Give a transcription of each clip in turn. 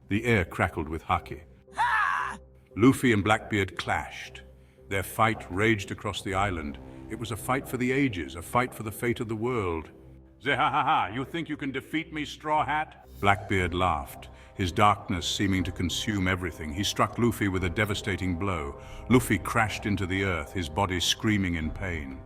The air crackled with haki. Luffy and Blackbeard clashed. Their fight raged across the island. It was a fight for the ages, a fight for the fate of the world. Zehahaha, you think you can defeat me, Straw Hat? Blackbeard laughed, his darkness seeming to consume everything. He struck Luffy with a devastating blow. Luffy crashed into the earth, his body screaming in pain.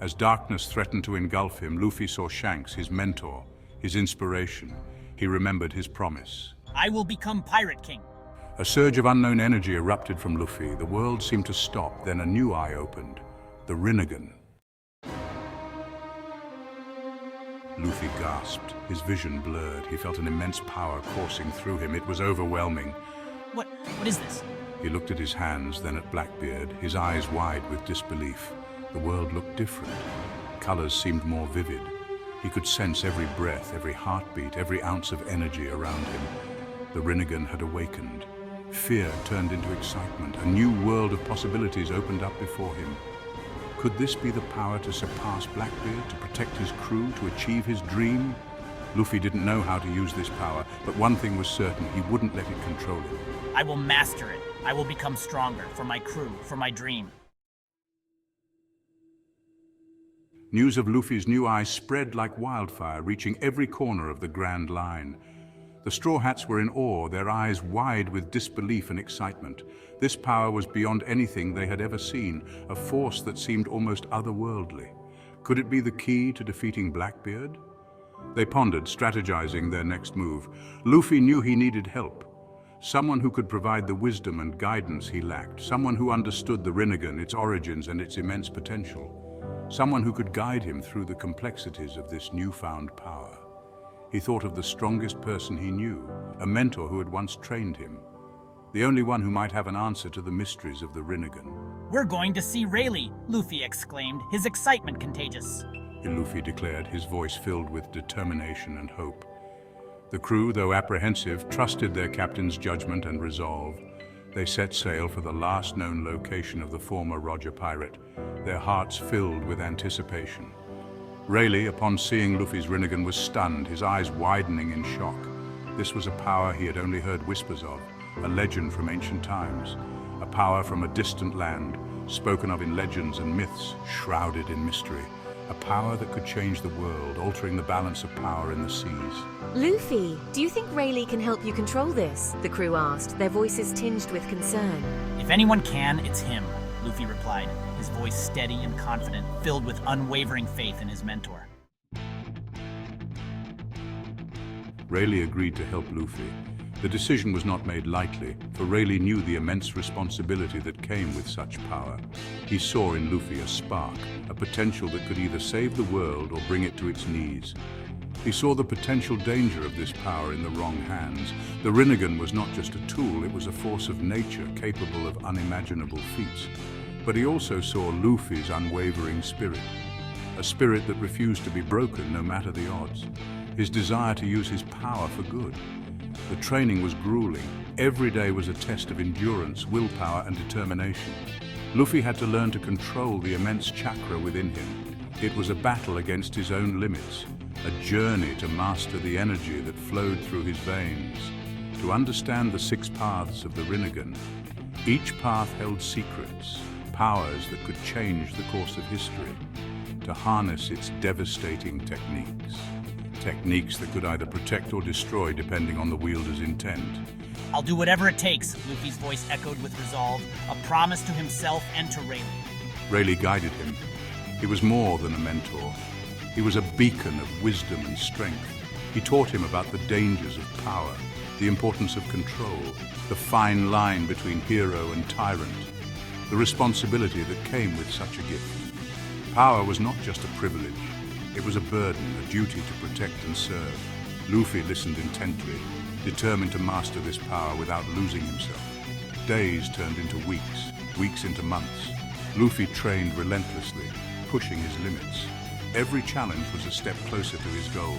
As darkness threatened to engulf him, Luffy saw Shanks, his mentor, his inspiration. He remembered his promise. I will become Pirate King. A surge of unknown energy erupted from Luffy. The world seemed to stop, then a new eye opened. The Rinnegan. Luffy gasped, his vision blurred. He felt an immense power coursing through him. It was overwhelming. What is this? He looked at his hands, then at Blackbeard, his eyes wide with disbelief. The world looked different. Colors seemed more vivid. He could sense every breath, every heartbeat, every ounce of energy around him. The Rinnegan had awakened. Fear turned into excitement. A new world of possibilities opened up before him. Could this be the power to surpass Blackbeard, to protect his crew, to achieve his dream? Luffy didn't know how to use this power, but one thing was certain, he wouldn't let it control him. I will master it. I will become stronger for my crew, for my dream. News of Luffy's new eye spread like wildfire, reaching every corner of the Grand Line. The Straw Hats were in awe, their eyes wide with disbelief and excitement. This power was beyond anything they had ever seen, a force that seemed almost otherworldly. Could it be the key to defeating Blackbeard? They pondered, strategizing their next move. Luffy knew he needed help. Someone who could provide the wisdom and guidance he lacked. Someone who understood the Rinnegan, its origins and its immense potential. Someone who could guide him through the complexities of this newfound power. He thought of the strongest person he knew, a mentor who had once trained him. The only one who might have an answer to the mysteries of the Rinnegan. We're going to see Rayleigh, Luffy exclaimed, his excitement contagious. Luffy declared, his voice filled with determination and hope. The crew, though apprehensive, trusted their captain's judgment and resolve. They set sail for the last known location of the former Roger Pirate, their hearts filled with anticipation. Rayleigh, upon seeing Luffy's Rinnegan, was stunned, his eyes widening in shock. This was a power he had only heard whispers of, a legend from ancient times, a power from a distant land, spoken of in legends and myths, shrouded in mystery. A power that could change the world, altering the balance of power in the seas. Luffy, do you think Rayleigh can help you control this? The crew asked, their voices tinged with concern. If anyone can, it's him, Luffy replied, his voice steady and confident, filled with unwavering faith in his mentor. Rayleigh agreed to help Luffy. The decision was not made lightly, for Rayleigh knew the immense responsibility that came with such power. He saw in Luffy a spark, a potential that could either save the world or bring it to its knees. He saw the potential danger of this power in the wrong hands. The Rinnegan was not just a tool, it was a force of nature capable of unimaginable feats. But he also saw Luffy's unwavering spirit, a spirit that refused to be broken no matter the odds. His desire to use his power for good. The training was grueling. Every day was a test of endurance, willpower, and determination. Luffy had to learn to control the immense chakra within him. It was a battle against his own limits, a journey to master the energy that flowed through his veins. To understand the 6 paths of the Rinnegan, each path held secrets, powers that could change the course of history. To harness its devastating techniques. Techniques that could either protect or destroy depending on the wielder's intent. I'll do whatever it takes, Luffy's voice echoed with resolve, a promise to himself and to Rayleigh. Rayleigh guided him. He was more than a mentor. He was a beacon of wisdom and strength. He taught him about the dangers of power, the importance of control, the fine line between hero and tyrant, the responsibility that came with such a gift. Power was not just a privilege. It was a burden, a duty to protect and serve. Luffy listened intently, determined to master this power without losing himself. Days turned into weeks, weeks into months. Luffy trained relentlessly, pushing his limits. Every challenge was a step closer to his goal.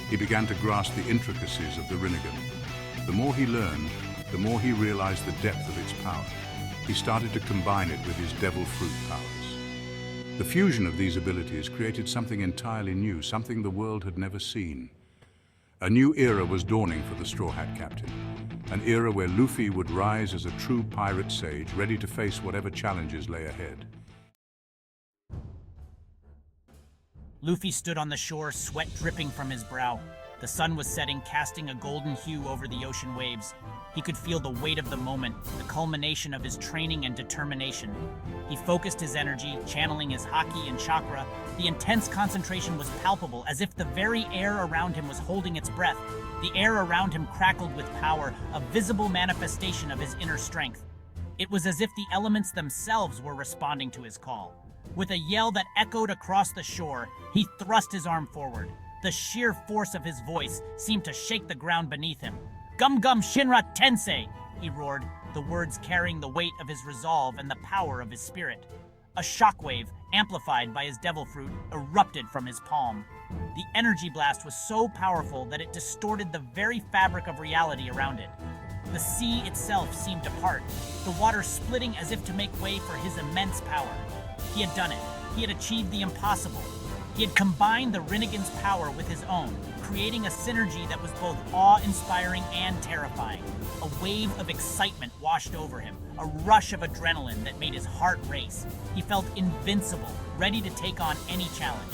He began to grasp the intricacies of the Rinnegan. The more he learned, the more he realized the depth of its power. He started to combine it with his devil fruit powers. The fusion of these abilities created something entirely new, something the world had never seen. A new era was dawning for the Straw Hat Captain. an era where Luffy would rise as a true pirate sage, ready to face whatever challenges lay ahead. Luffy stood on the shore, sweat dripping from his brow. The sun was setting, casting a golden hue over the ocean waves. He could feel the weight of the moment, the culmination of his training and determination. He focused his energy, channeling his haki and chakra. The intense concentration was palpable, as if the very air around him was holding its breath. The air around him crackled with power, a visible manifestation of his inner strength. It was as if the elements themselves were responding to his call. With a yell that echoed across the shore, he thrust his arm forward. The sheer force of his voice seemed to shake the ground beneath him. "Gum Gum Shinra Tensei!" he roared, the words carrying the weight of his resolve and the power of his spirit. A shockwave, amplified by his devil fruit, erupted from his palm. The energy blast was so powerful that it distorted the very fabric of reality around it. The sea itself seemed to part, the water splitting as if to make way for his immense power. He had done it. He had achieved the impossible. He had combined the Rinnegan's power with his own, creating a synergy that was both awe-inspiring and terrifying. A wave of excitement washed over him, a rush of adrenaline that made his heart race. He felt invincible, ready to take on any challenge.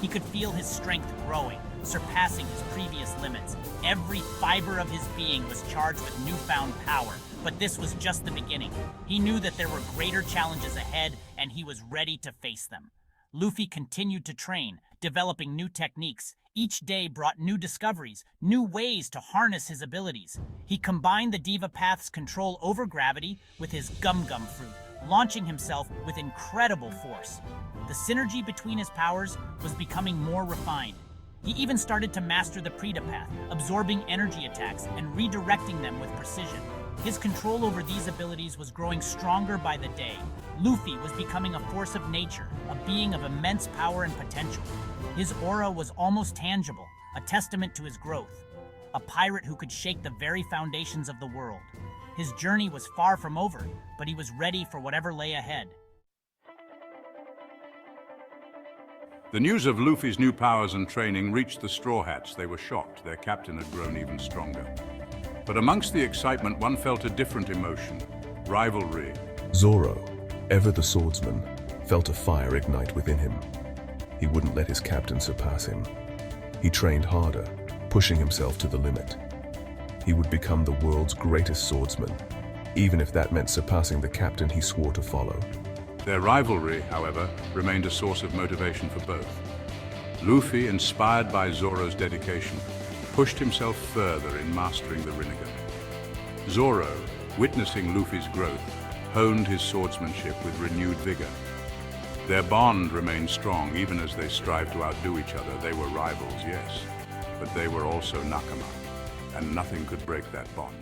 He could feel his strength growing, surpassing his previous limits. Every fiber of his being was charged with newfound power, but this was just the beginning. He knew that there were greater challenges ahead, and he was ready to face them. Luffy continued to train, developing new techniques. Each day brought new discoveries, new ways to harness his abilities. He combined the Diva Path's control over gravity with his Gum Gum fruit, launching himself with incredible force. The synergy between his powers was becoming more refined. He even started to master the Prita Path, absorbing energy attacks and redirecting them with precision. His control over these abilities was growing stronger by the day. Luffy was becoming a force of nature, a being of immense power and potential. His aura was almost tangible, a testament to his growth. A pirate who could shake the very foundations of the world. His journey was far from over, but he was ready for whatever lay ahead. The news of Luffy's new powers and training reached the Straw Hats. They were shocked. Their captain had grown even stronger. But amongst the excitement, one felt a different emotion: rivalry. Zoro, ever the swordsman, felt a fire ignite within him. He wouldn't let his captain surpass him. He trained harder, pushing himself to the limit. He would become the world's greatest swordsman, even if that meant surpassing the captain he swore to follow. Their rivalry, however, remained a source of motivation for both. Luffy, inspired by Zoro's dedication, pushed himself further in mastering the Rinnegan. Zoro, witnessing Luffy's growth, honed his swordsmanship with renewed vigor. Their bond remained strong even as they strived to outdo each other. They were rivals, yes, but they were also nakama, and nothing could break that bond.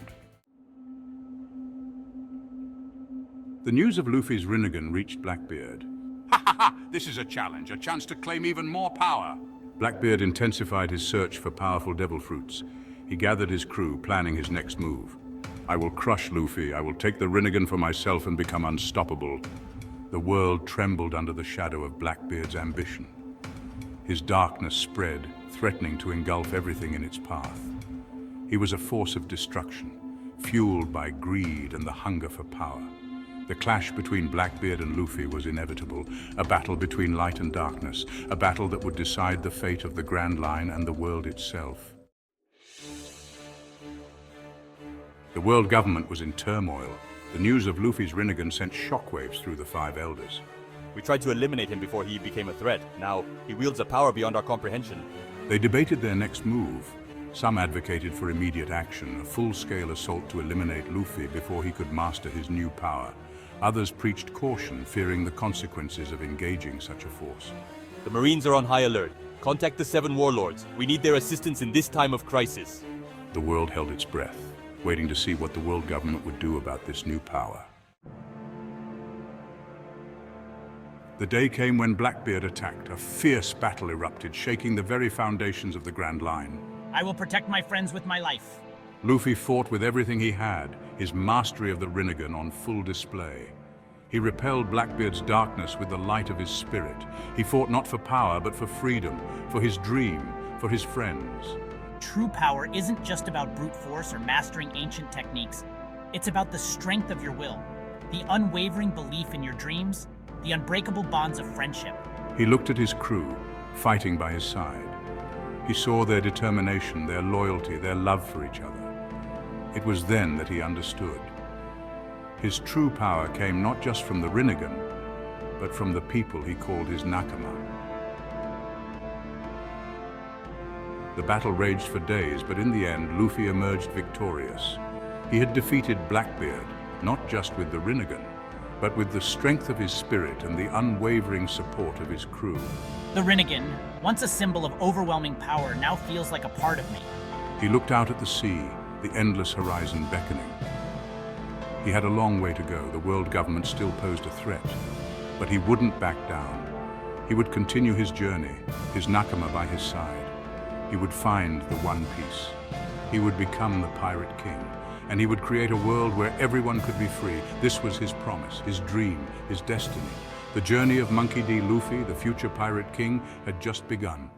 The news of Luffy's Rinnegan reached Blackbeard. "Ha ha ha! This is a challenge, a chance to claim even more power!" Blackbeard intensified his search for powerful devil fruits. He gathered his crew, planning his next move. "I will crush Luffy. I will take the Rinnegan for myself and become unstoppable." The world trembled under the shadow of Blackbeard's ambition. His darkness spread, threatening to engulf everything in its path. He was a force of destruction, fueled by greed and the hunger for power. The clash between Blackbeard and Luffy was inevitable, a battle between light and darkness, a battle that would decide the fate of the Grand Line and the world itself. The world government was in turmoil. The news of Luffy's Rinnegan sent shockwaves through the Five Elders. "We tried to eliminate him before he became a threat. Now, he wields a power beyond our comprehension." They debated their next move. Some advocated for immediate action, a full-scale assault to eliminate Luffy before he could master his new power. Others preached caution, fearing the consequences of engaging such a force. "The Marines are on high alert. Contact the 7 warlords. We need their assistance in this time of crisis." The world held its breath, waiting to see what the world government would do about this new power. The day came when Blackbeard attacked. A fierce battle erupted, shaking the very foundations of the Grand Line. "I will protect my friends with my life." Luffy fought with everything he had, his mastery of the Rinnegan on full display. He repelled Blackbeard's darkness with the light of his spirit. He fought not for power, but for freedom, for his dream, for his friends. true power isn't just about brute force or mastering ancient techniques. It's about the strength of your will, the unwavering belief in your dreams, the unbreakable bonds of friendship. He looked at his crew, fighting by his side. He saw their determination, their loyalty, their love for each other. It was then that he understood. His true power came not just from the Rinnegan, but from the people he called his nakama. The battle raged for days, but in the end, Luffy emerged victorious. He had defeated Blackbeard, not just with the Rinnegan, but with the strength of his spirit and the unwavering support of his crew. The Rinnegan, once a symbol of overwhelming power, now feels like a part of me. He looked out at the sea, the endless horizon beckoning. He had a long way to go. The world government still posed a threat, but he wouldn't back down. He would continue his journey, his nakama by his side. He would find the One Piece. He would become the Pirate King, and he would create a world where everyone could be free. This was his promise, his dream, his destiny. The journey of Monkey D. Luffy, the future Pirate King, had just begun.